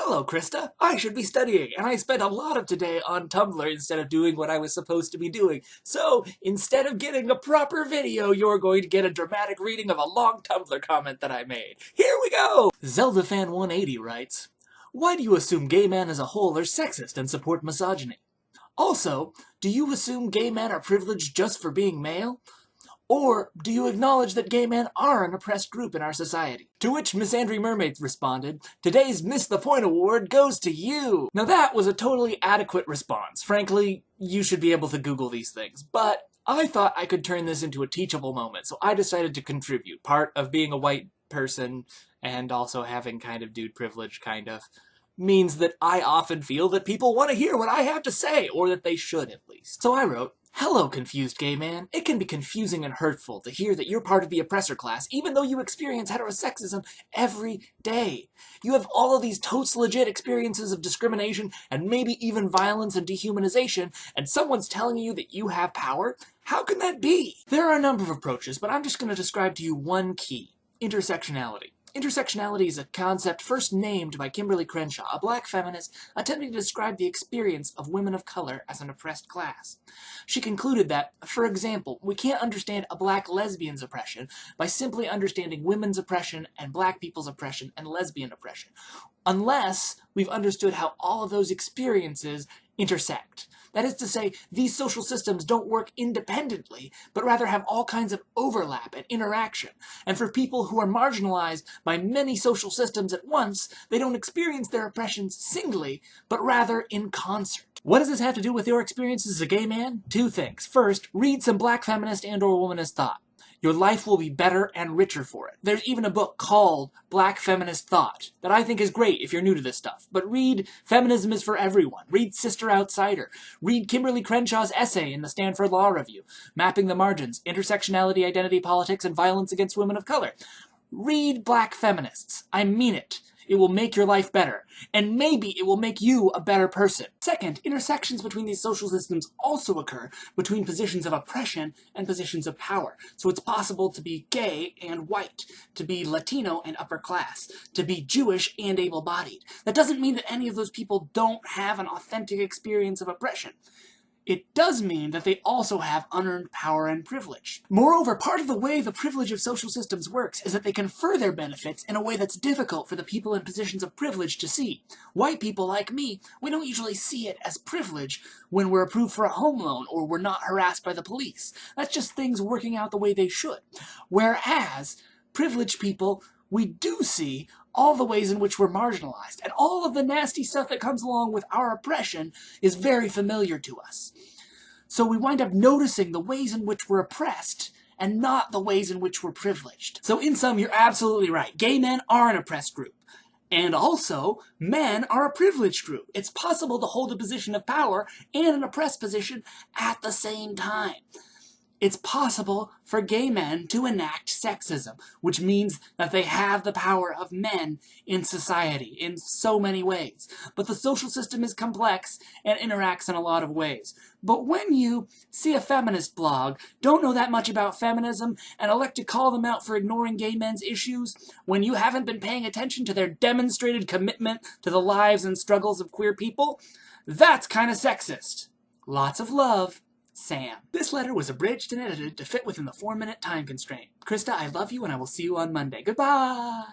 Hello, Krista. I should be studying, and I spent a lot of today on Tumblr instead of doing what I was supposed to be doing. So, instead of getting a proper video, you're going to get a dramatic reading of a long Tumblr comment that I made. Here we go! ZeldaFan180 writes, "Why do you assume gay men as a whole are sexist and support misogyny? Also, do you assume gay men are privileged just for being male? Or do you acknowledge that gay men are an oppressed group in our society?" To which Miss Andrew Mermaid responded, "Today's Miss the Point Award goes to you." Now that was a totally adequate response. Frankly, you should be able to Google these things. But I thought I could turn this into a teachable moment, so I decided to contribute. Part of being a white person and also having kind of dude privilege, means that I often feel that people want to hear what I have to say, or that they should at least. So I wrote, "Hello, confused gay man. It can be confusing and hurtful to hear that you're part of the oppressor class, even though you experience heterosexism every day. You have all of these totes legit experiences of discrimination and maybe even violence and dehumanization, and someone's telling you that you have power? How can that be?" There are a number of approaches, but I'm just going to describe to you one key: intersectionality. Intersectionality is a concept first named by Kimberly Crenshaw, a black feminist attempting to describe the experience of women of color as an oppressed class. She concluded that, for example, we can't understand a black lesbian's oppression by simply understanding women's oppression and black people's oppression and lesbian oppression, unless we've understood how all of those experiences intersect. That is to say, these social systems don't work independently, but rather have all kinds of overlap and interaction. And for people who are marginalized by many social systems at once, they don't experience their oppressions singly, but rather in concert. What does this have to do with your experiences as a gay man? Two things. First, read some black feminist and/or womanist thought. Your life will be better and richer for it. There's even a book called Black Feminist Thought that I think is great if you're new to this stuff. But read Feminism is for Everyone. Read Sister Outsider. Read Kimberly Crenshaw's essay in the Stanford Law Review, Mapping the Margins, Intersectionality, Identity Politics, and Violence Against Women of Color. Read Black Feminists. I mean it. It will make your life better. And maybe it will make you a better person. Second, intersections between these social systems also occur between positions of oppression and positions of power. So it's possible to be gay and white, to be Latino and upper class, to be Jewish and able-bodied. That doesn't mean that any of those people don't have an authentic experience of oppression. It does mean that they also have unearned power and privilege. Moreover, part of the way the privilege of social systems works is that they confer their benefits in a way that's difficult for the people in positions of privilege to see. White people like me, we don't usually see it as privilege when we're approved for a home loan or we're not harassed by the police. That's just things working out the way they should. Whereas privileged people, we do see all the ways in which we're marginalized, and all of the nasty stuff that comes along with our oppression is very familiar to us. So we wind up noticing the ways in which we're oppressed and not the ways in which we're privileged. So in sum, you're absolutely right. Gay men are an oppressed group. And also, men are a privileged group. It's possible to hold a position of power and an oppressed position at the same time. It's possible for gay men to enact sexism, which means that they have the power of men in society in so many ways. But the social system is complex and interacts in a lot of ways. But when you see a feminist blog, don't know that much about feminism, and elect to call them out for ignoring gay men's issues, when you haven't been paying attention to their demonstrated commitment to the lives and struggles of queer people, that's kind of sexist. Lots of love. Sam. This letter was abridged and edited to fit within the 4-minute time constraint. Krista, I love you and I will see you on Monday. Goodbye!